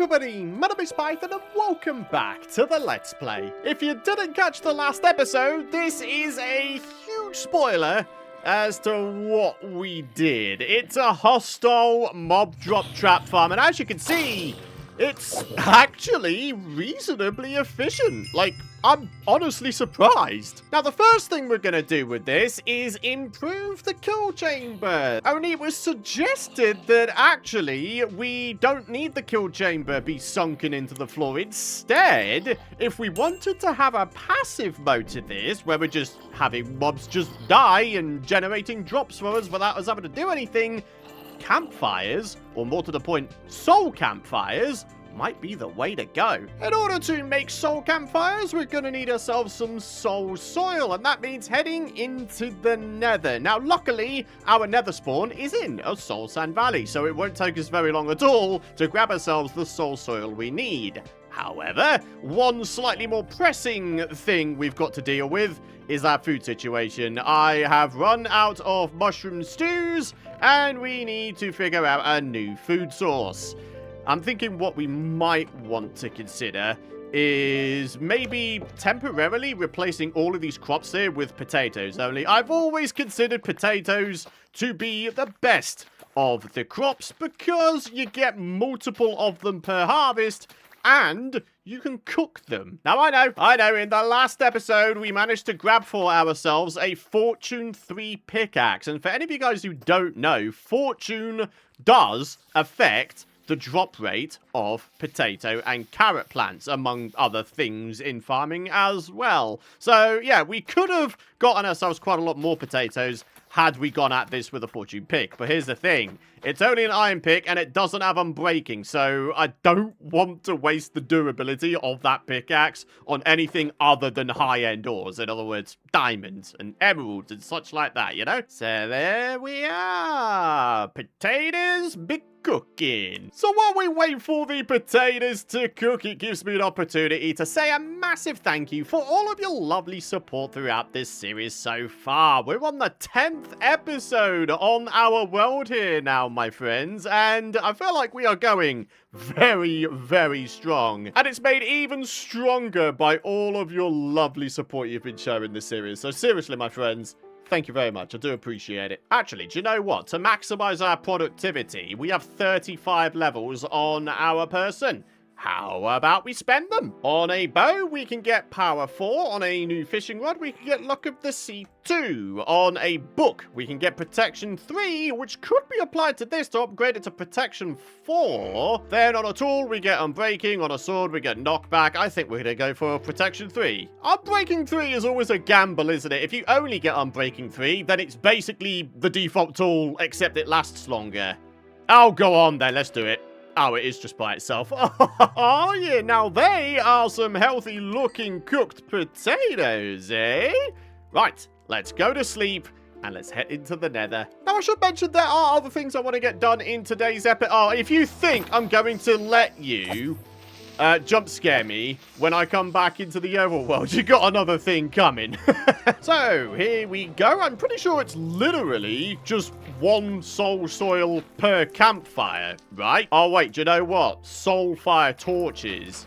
everybody, my name is Python and welcome back to the Let's Play. If you didn't catch the last episode, this is a huge spoiler as to what we did. It's a hostile mob drop trap farm, and as you can see, it's actually reasonably efficient. Like, I'm honestly surprised. Now, the first thing we're going to do with this is improve the kill chamber. Only it was suggested that actually we don't need the kill chamber be sunken into the floor. Instead, if we wanted to have a passive mode to this, where we're just having mobs just die and generating drops for us without us having to do anything, campfires, or more to the point, soul campfires, might be the way to go. In order to make soul campfires, we're going to need ourselves some soul soil, and that means heading into the Nether. Now, luckily, our Nether spawn is in a soul sand valley, so it won't take us very long at all to grab ourselves the soul soil we need. However, one slightly more pressing thing we've got to deal with is our food situation. I have run out of mushroom stews, and we need to figure out a new food source. I'm thinking what we might want to consider is maybe temporarily replacing all of these crops here with potatoes only. I've always considered potatoes to be the best of the crops because you get multiple of them per harvest and you can cook them. Now, I know, in the last episode, we managed to grab for ourselves a Fortune 3 pickaxe. And for any of you guys who don't know, Fortune does affect the drop rate of potato and carrot plants, among other things in farming as well. So, yeah, we could have gotten ourselves quite a lot more potatoes had we gone at this with a fortune pick. But here's the thing. It's only an iron pick, and it doesn't have unbreaking, so I don't want to waste the durability of that pickaxe on anything other than high-end ores. In other words, diamonds and emeralds and such like that, you know? So there we are. Potatoes be cooking. So while we wait for the potatoes to cook, it gives me an opportunity to say a massive thank you for all of your lovely support throughout this series so far. We're on the 10th episode on our world here now, my friends, and I feel like we are going very, very strong. And it's made even stronger by all of your lovely support you've been showing this series. So seriously, my friends, thank you very much. I do appreciate it. Actually, do you know what? To maximize our productivity, we have 35 levels on our person. How about we spend them? On a bow, we can get power 4. On a new fishing rod, we can get luck of the sea 2. On a book, we can get protection 3, which could be applied to this to upgrade it to protection 4. Then on a tool, we get unbreaking. On a sword, we get knockback. I think we're going to go for protection 3. Unbreaking 3 is always a gamble, isn't it? If you only get unbreaking 3, then it's basically the default tool, except it lasts longer. Oh, go on then. Let's do it. Oh, it is just by itself. Oh, yeah. Now, they are some healthy-looking cooked potatoes, eh? Right. Let's go to sleep, and let's head into the Nether. Now, I should mention there are other things I want to get done in today's episode. Oh, if you think I'm going to let you jump scare me when I come back into the overworld, you got another thing coming. So, here we go. I'm pretty sure it's literally just one soul soil per campfire, right? Oh, wait, do you know what? Soul fire torches.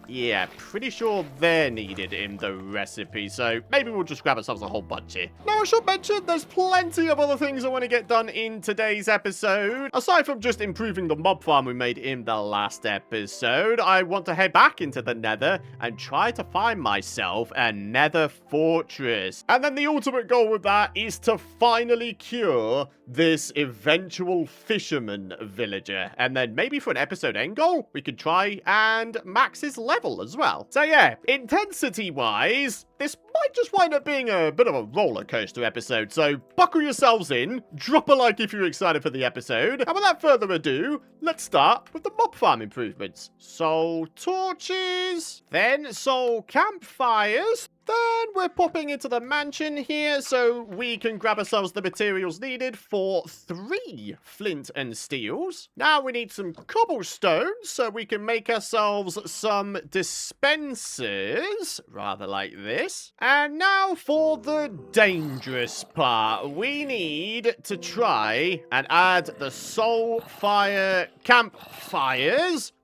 Yeah, pretty sure they're needed in the recipe, so maybe we'll just grab ourselves a whole bunch here. Now, I should mention there's plenty of other things I want to get done in today's episode. Aside from just improving the mob farm we made in the last episode, I want to head back into the Nether and try to find myself a Nether fortress. And then the ultimate goal with that is to finally cure this eventual fisherman villager. And then maybe for an episode end goal, we could try and max his level as well. So yeah, intensity-wise, this might just wind up being a bit of a roller coaster episode. So buckle yourselves in, drop a like if you're excited for the episode. And without further ado, let's start with the mob farm improvements. Soul torches, then soul campfires. Then we're popping into the mansion here so we can grab ourselves the materials needed for 3 flint and steels. Now we need some cobblestone so we can make ourselves some dispensers, rather like this. And now for the dangerous part. We need to try and add the soul fire campfires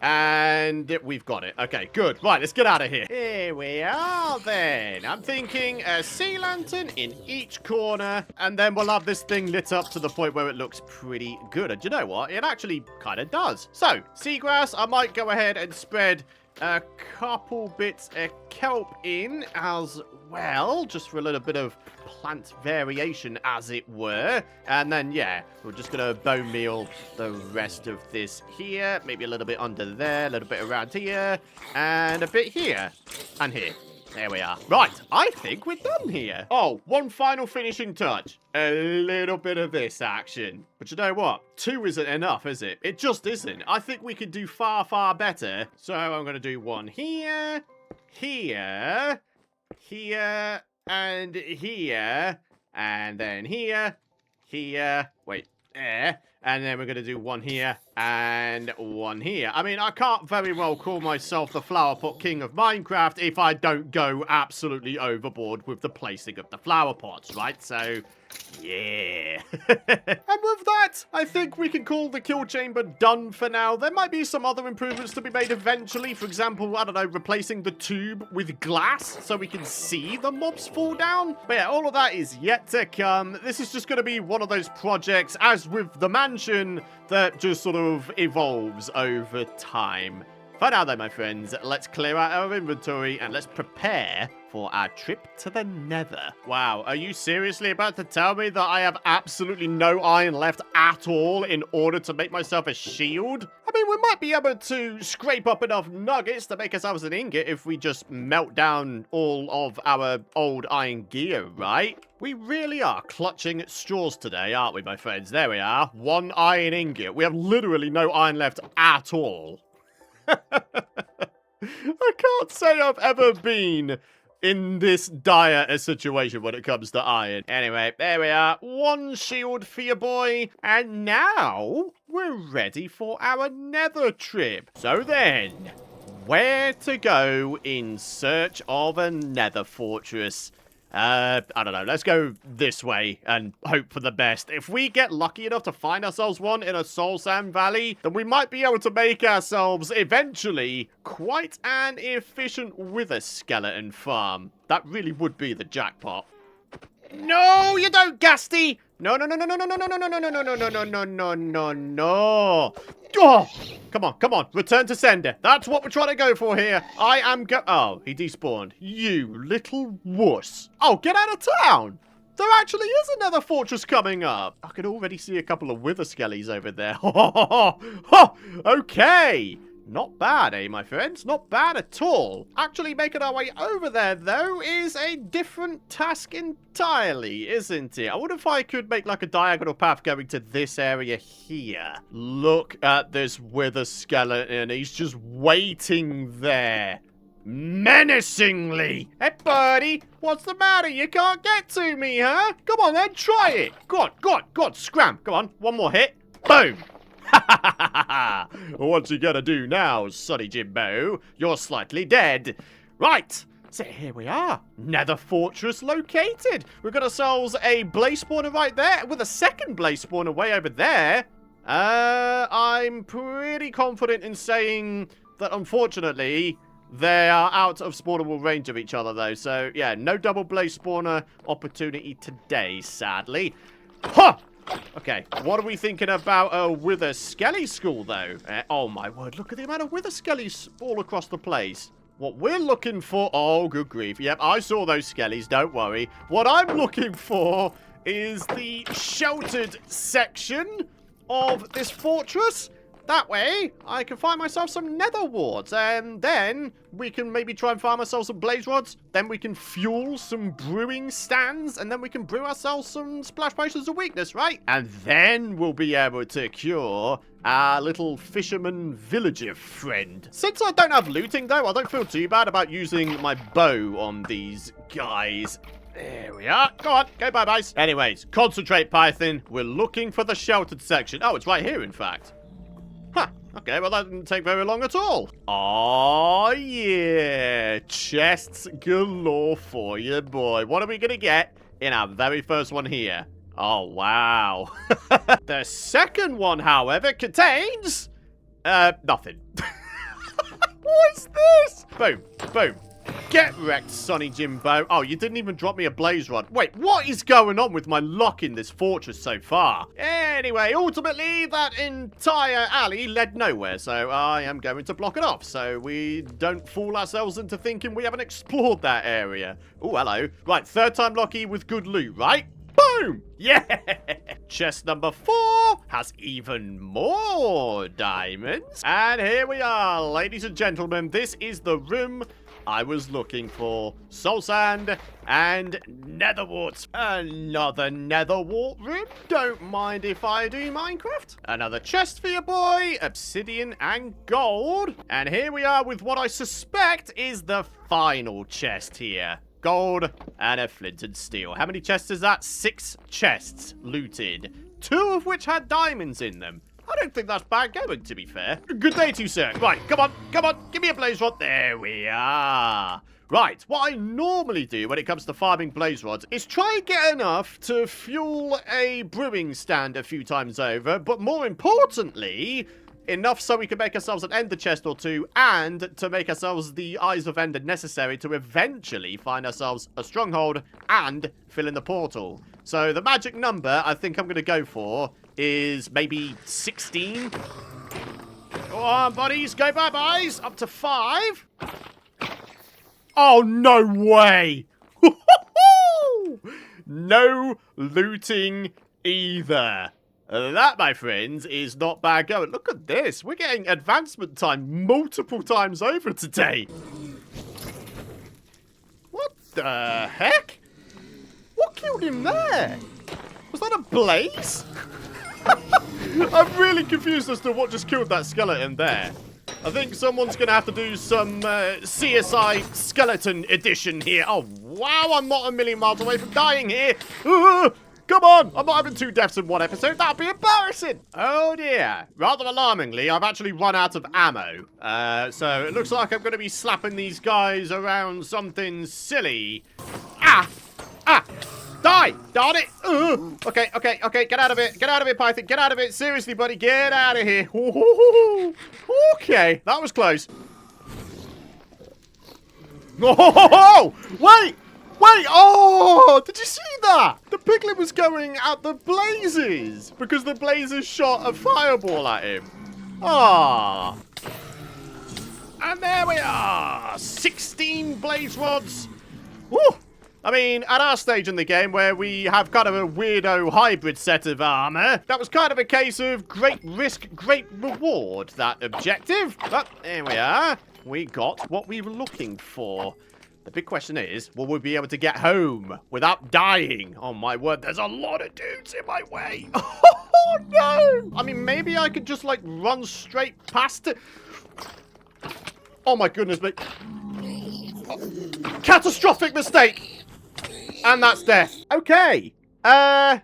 And we've got it. Okay, good. Right, let's get out of here. Here we are then. I'm thinking a sea lantern in each corner. And then we'll have this thing lit up to the point where it looks pretty good. And you know what? It actually kind of does. So, seagrass, I might go ahead and spread a couple bits of kelp in as well, just for a little bit of plant variation, as it were. And then, yeah, we're just going to bone meal the rest of this here. Maybe a little bit under there, a little bit around here, and a bit here, and here. There we are. Right, I think we're done here. Oh, one final finishing touch. A little bit of this action. But you know what? 2 isn't enough, is it? It just isn't. I think we could do far, far better. So I'm going to do one here, here, here, and here, and then here, here, wait, there, and then we're going to do one here and one here. I mean, I can't very well call myself the flower pot king of Minecraft if I don't go absolutely overboard with the placing of the flower pots, right? So, yeah. And with that, I think we can call the kill chamber done for now. There might be some other improvements to be made eventually. For example, I don't know, replacing the tube with glass so we can see the mobs fall down. But yeah, all of that is yet to come. This is just going to be one of those projects, as with the mansion, that just sort of evolves over time. For now, though, my friends, let's clear out our inventory and let's prepare for our trip to the Nether. Wow, are you seriously about to tell me that I have absolutely no iron left at all in order to make myself a shield? I mean, we might be able to scrape up enough nuggets to make ourselves an ingot if we just melt down all of our old iron gear, right? We really are clutching at straws today, aren't we, my friends? There we are. 1 iron ingot. We have literally no iron left at all. I can't say I've ever been in this dire a situation when it comes to iron. Anyway, there we are. 1 shield for your boy. And now we're ready for our Nether trip. So then, where to go in search of a Nether fortress? I don't know. Let's go this way and hope for the best. If we get lucky enough to find ourselves one in a Soul Sand Valley, then we might be able to make ourselves, eventually, quite an efficient wither skeleton farm. That really would be the jackpot. No, you don't, Gasty! No, no, no, no, no, no, no, no, no, no, no, no, no, no, no, no, no, no, no. Oh, come on, come on. Return to sender. That's what we're trying to go for here. I am Oh, he despawned. You little wuss. Oh, get out of town. There actually is another fortress coming up. I can already see a couple of wither skellies over there. Okay. Not bad, eh, my friends? Not bad at all. Actually making our way over there, though, is a different task entirely, isn't it? I wonder if I could make, like, a diagonal path going to this area here. Look at this wither skeleton. He's just waiting there. Menacingly. Hey, buddy. What's the matter? You can't get to me, huh? Come on, then. Try it. Go on, go on, go on. Scram. Come on. One more hit. Boom. What you gonna do now, Sonny Jimbo? You're slightly dead. Right, so here we are. Nether fortress located. We've got ourselves a blaze spawner right there with a second blaze spawner way over there. I'm pretty confident in saying that, unfortunately, they are out of spawnable range of each other, though. So, yeah, no double blaze spawner opportunity today, sadly. Ha! Okay, what are we thinking about a wither skelly school, though? Oh, my word, look at the amount of wither skellies all across the place. What we're looking for... Oh, good grief. Yep, I saw those skellies, don't worry. What I'm looking for is the sheltered section of this fortress. That way, I can find myself some nether warts, and then we can maybe try and farm ourselves some blaze rods. Then we can fuel some brewing stands, and then we can brew ourselves some splash potions of weakness, right? And then we'll be able to cure our little fisherman villager friend. Since I don't have looting, though, I don't feel too bad about using my bow on these guys. There we are. Go on. Go bye-byes. Anyways, concentrate, Python. We're looking for the sheltered section. Oh, it's right here, in fact. Huh. Okay, well, that didn't take very long at all. Oh, yeah. Chests galore for you, boy. What are we going to get in our very first one here? Oh, wow. The second one, however, contains... nothing. What is this? Boom. Boom. Get wrecked, Sonny Jimbo. Oh, you didn't even drop me a blaze rod. Wait, what is going on with my luck in this fortress so far? Anyway, ultimately, that entire alley led nowhere, so I am going to block it off so we don't fool ourselves into thinking we haven't explored that area. Oh, hello. Right, third time lucky with good loot, right? Boom! Yeah! Chest number 4 has even more diamonds. And here we are, ladies and gentlemen. This is the room I was looking for. Soul sand and nether warts. Another nether wart room. Don't mind if I do, Minecraft. Another chest for you, boy. Obsidian and gold. And here we are with what I suspect is the final chest here. Gold and a flint and steel. How many chests is that? 6 chests looted. 2 of which had diamonds in them. I don't think that's bad going, to be fair. Good day to you, sir. Right, come on, come on. Give me a blaze rod. There we are. Right, what I normally do when it comes to farming blaze rods is try and get enough to fuel a brewing stand a few times over, but more importantly, enough so we can make ourselves an ender chest or 2, and to make ourselves the eyes of ender necessary to eventually find ourselves a stronghold and fill in the portal. So the magic number I think I'm going to go for is maybe 16. Go on, buddies. Go bye-byes. Up to 5. Oh, no way. No looting either. That, my friends, is not bad going. Look at this. We're getting advancement time multiple times over today. What the heck? What killed him there? Was that a blaze? I'm really confused as to what just killed that skeleton there. I think someone's going to have to do some CSI skeleton edition here. Oh, wow, I'm not a million miles away from dying here. Come on, I'm not having 2 deaths in one episode. That'd be embarrassing. Oh, dear. Rather alarmingly, I've actually run out of ammo. So it looks like I'm going to be slapping these guys around something silly. Ah! Die! Darn it! Okay. Get out of it. Get out of it, Python. Get out of it. Seriously, buddy. Get out of here. Okay. That was close. Oh! Wait! Oh! Did you see that? The piglet was going at the blazes because the blazes shot a fireball at him. Ah! And there we are. 16 blaze rods. Woo! I mean, at our stage in the game where we have kind of a weirdo hybrid set of armor, that was kind of a case of great risk, great reward, that objective. But there we are. We got what we were looking for. The big question is, will we be able to get home without dying? Oh, my word, there's a lot of dudes in my way. Oh, no. I mean, maybe I could just, like, run straight past it. Oh, my goodness me. Oh, catastrophic mistake. And that's death. Okay. Yeah,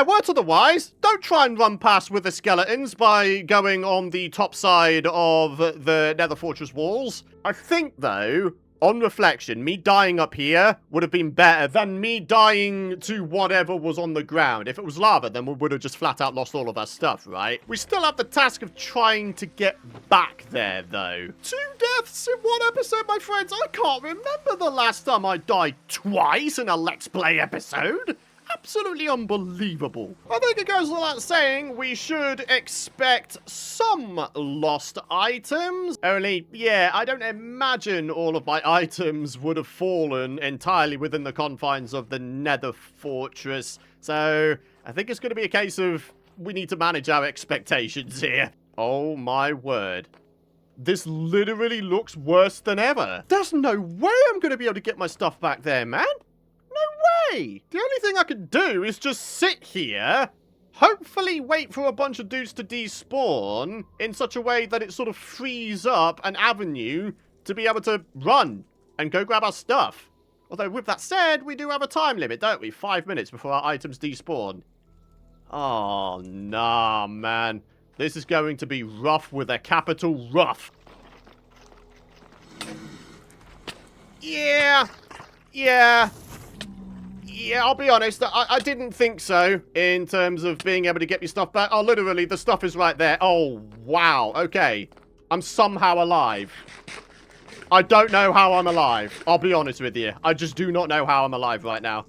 word to the wise. Don't try and run past with the skeletons by going on the top side of the Nether Fortress walls. I think, though, on reflection, me dying up here would have been better than me dying to whatever was on the ground. If it was lava, then we would have just flat out lost all of our stuff, right? We still have the task of trying to get back there, though. 2 deaths in one episode, my friends. I can't remember the last time I died twice in a Let's Play episode. Absolutely unbelievable. I think it goes without saying we should expect some lost items. Only, yeah, I don't imagine all of my items would have fallen entirely within the confines of the Nether Fortress. So I think it's going to be a case of we need to manage our expectations here. Oh my word. This literally looks worse than ever. There's no way I'm going to be able to get my stuff back there, man. No way! The only thing I can do is just sit here, hopefully wait for a bunch of dudes to despawn in such a way that it sort of frees up an avenue to be able to run and go grab our stuff. Although, with that said, we do have a time limit, don't we? 5 minutes before our items despawn. Oh, nah, man. This is going to be rough with a capital rough. Yeah, I'll be honest, I didn't think so in terms of being able to get your stuff back. Oh, literally, the stuff is right there. Oh, wow. Okay. I'm somehow alive. I don't know how I'm alive. I'll be honest with you. I just do not know how I'm alive right now.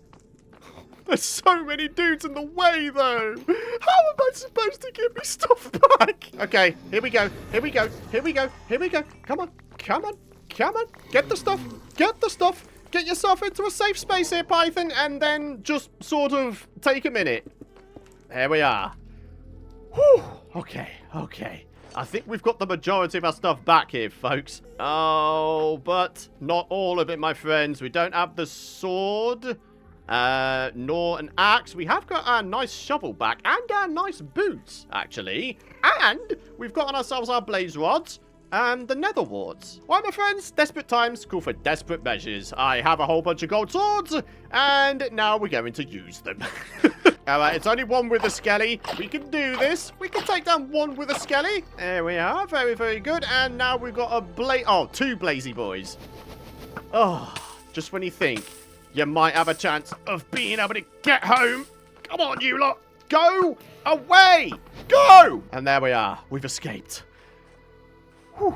There's so many dudes in the way, though. How am I supposed to get my stuff back? Okay, here we go. Here we go. Here we go. Here we go. Come on. Come on. Come on. Get the stuff. Get the stuff. Get yourself into a safe space here, Python, and then just sort of take a minute. There we are. Whew. Okay. Okay. I think we've got the majority of our stuff back here, folks. Oh, but not all of it, my friends. We don't have the sword. Nor an axe. We have got our nice shovel back and our nice boots, actually. And we've got ourselves our blaze rods and the nether warts. Right, my friends, desperate times call for desperate measures. I have a whole bunch of gold swords, and now we're going to use them. Alright, it's only one with a skelly. We can do this. We can take down one with a skelly. There we are. Very, very good. And now we've got a two blazy boys. Oh, just when you think you might have a chance of being able to get home. Come on, you lot. Go away. Go. And there we are. We've escaped. Whew.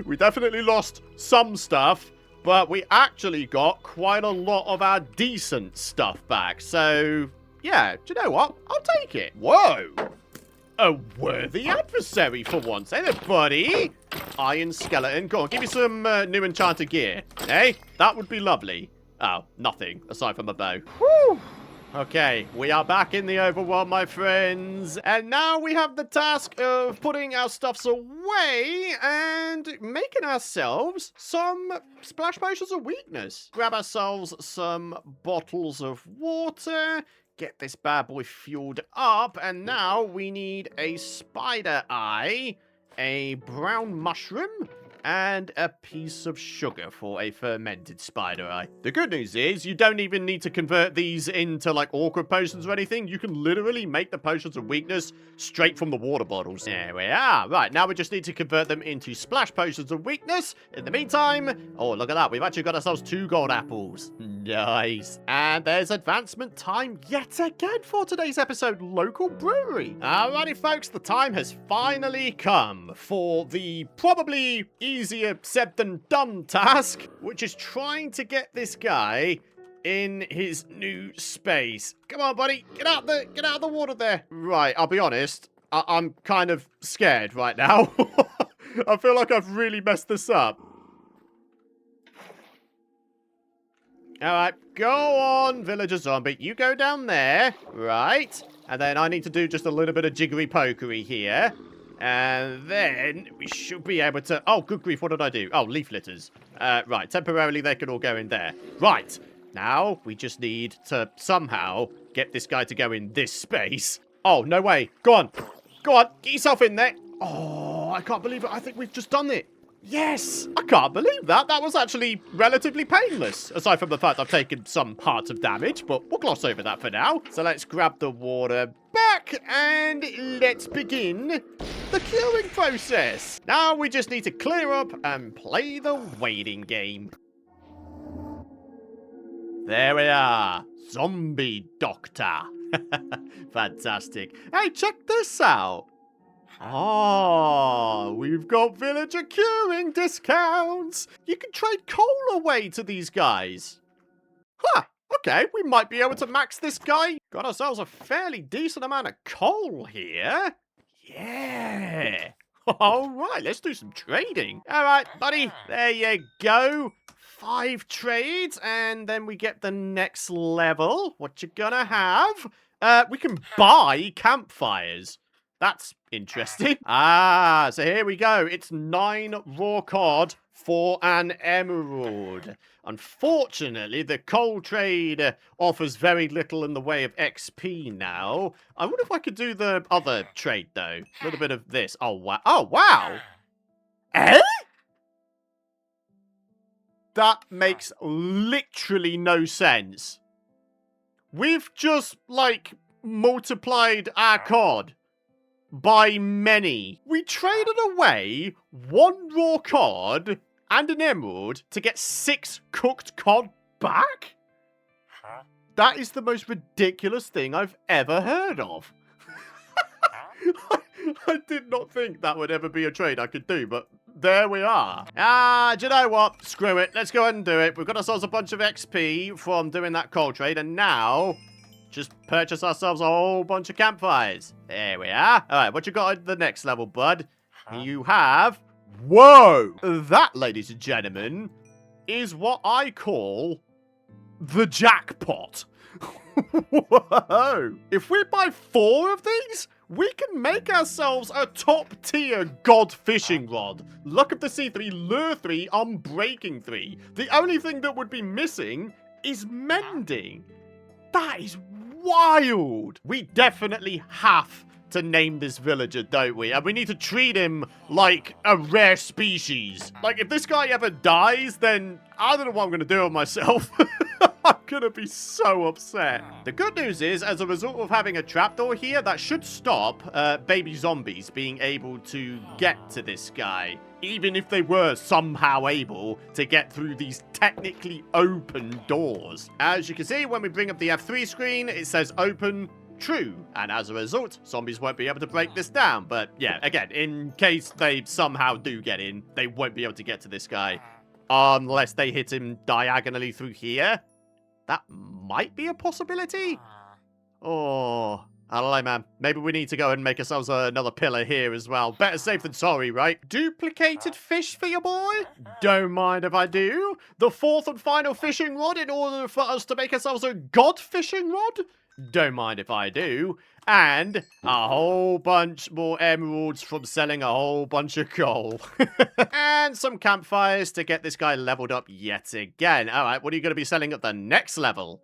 We definitely lost some stuff, but we actually got quite a lot of our decent stuff back. So, yeah, do you know what? I'll take it. Whoa. A worthy adversary for once, ain't it, buddy? Iron skeleton. Go on, give me some new enchanted gear. Hey, that would be lovely. Oh, nothing, aside from a bow. Whew. Okay, we are back in the overworld, my friends. And now we have the task of putting our stuffs away and making ourselves some splash potions of weakness. Grab ourselves some bottles of water. Get this bad boy fueled up, and now we need a spider eye, a brown mushroom, and a piece of sugar for a fermented spider eye. The good news is you don't even need to convert these into like awkward potions or anything. You can literally make the potions of weakness straight from the water bottles. There we are. Right, now we just need to convert them into splash potions of weakness. In the meantime, oh, look at that. We've actually got ourselves 2 gold apples. Nice. And there's advancement time yet again for today's episode, local brewery. Alrighty, folks, the time has finally come for the probably easier said than done task, which is trying to get this guy in his new space. Come on, buddy. Get out of the water there. Right, I'll be honest. I'm kind of scared right now. I feel like I've really messed this up. Alright, go on, villager zombie. You go down there. Right. And then I need to do just a little bit of jiggery-pokery here. And then we should be able to... Oh, good grief, what did I do? Oh, leaf litters. Right, temporarily they can all go in there. Right, now we just need to somehow get this guy to go in this space. Oh, no way. Go on. Go on, get yourself in there. Oh, I can't believe it. I think we've just done it. Yes! I can't believe that. That was actually relatively painless. Aside from the fact I've taken some parts of damage, but we'll gloss over that for now. So let's grab the water back and let's begin the curing process. Now we just need to clear up and play the waiting game. There we are. Zombie Doctor. Fantastic. Hey, check this out. Oh, we've got villager curing discounts. You can trade coal away to these guys. Huh, okay, we might be able to max this guy. Got ourselves a fairly decent amount of coal here. Yeah. All right, let's do some trading. All right, buddy, there you go. 5 trades, and then we get the next level. What you gonna have? We can buy campfires. That's interesting. Ah, so here we go. It's 9 raw cod for an emerald. Unfortunately, the coal trade offers very little in the way of XP now. I wonder if I could do the other trade, though. A little bit of this. Oh, wow. Oh, wow. Eh? That makes literally no sense. We've just, like, multiplied our cod by many. We traded away 1 raw cod and an emerald to get 6 cooked cod back? That is the most ridiculous thing I've ever heard of. I did not think that would ever be a trade I could do, but there we are. Do you know what? Screw it. Let's go ahead and do it. We've got ourselves a bunch of XP from doing that coal trade, and now just purchase ourselves a whole bunch of campfires. There we are. All right, what you got at the next level, bud? You have... Whoa! That, ladies and gentlemen, is what I call the jackpot. Whoa! If we buy 4 of these, we can make ourselves a top-tier god fishing rod. Luck of the Sea 3, Lure 3, Unbreaking 3. The only thing that would be missing is Mending. That is wild! We definitely have to name this villager, don't we? And we need to treat him like a rare species. Like, if this guy ever dies, then I don't know what I'm going to do with myself. I'm gonna be so upset. The good news is, as a result of having a trapdoor here, that should stop baby zombies being able to get to this guy. Even if they were somehow able to get through these technically open doors. As you can see, when we bring up the F3 screen, it says open true. And as a result, zombies won't be able to break this down. But yeah, again, in case they somehow do get in, they won't be able to get to this guy. Unless they hit him diagonally through here. That might be a possibility. Oh, I don't know, man. Maybe we need to go and make ourselves another pillar here as well. Better safe than sorry, right? Duplicated fish for your boy? Don't mind if I do. The 4th and final fishing rod in order for us to make ourselves a god fishing rod? Don't mind if I do. And a whole bunch more emeralds from selling a whole bunch of coal. And some campfires to get this guy leveled up yet again. All right, what are you going to be selling at the next level?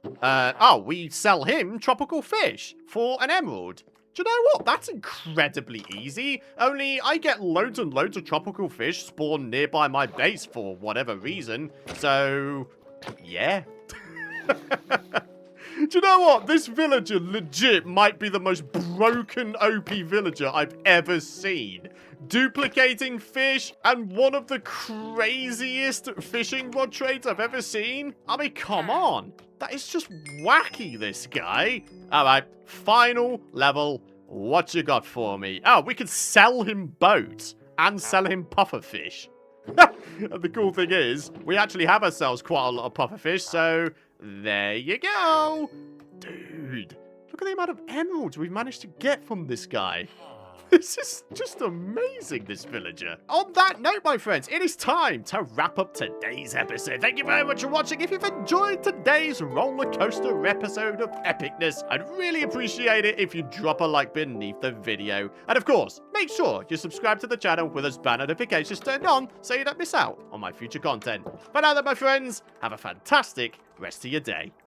We sell him tropical fish for an emerald. Do you know what? That's incredibly easy. Only I get loads and loads of tropical fish spawn nearby my base for whatever reason. So, yeah. Do you know what? This villager legit might be the most broken OP villager I've ever seen. Duplicating fish and one of the craziest fishing rod trades I've ever seen. I mean, come on. That is just wacky, this guy. All right, final level. What you got for me? Oh, we can sell him boats and sell him pufferfish. And the cool thing is, we actually have ourselves quite a lot of pufferfish, so there you go. Dude, look at the amount of emeralds we've managed to get from this guy. This is just amazing, this villager. On that note, my friends, it is time to wrap up today's episode. Thank you very much for watching. If you've enjoyed today's roller coaster episode of epicness, I'd really appreciate it if you drop a like beneath the video. And of course, make sure you subscribe to the channel with those bell notifications turned on so you don't miss out on my future content. But now then, my friends, have a fantastic rest of your day.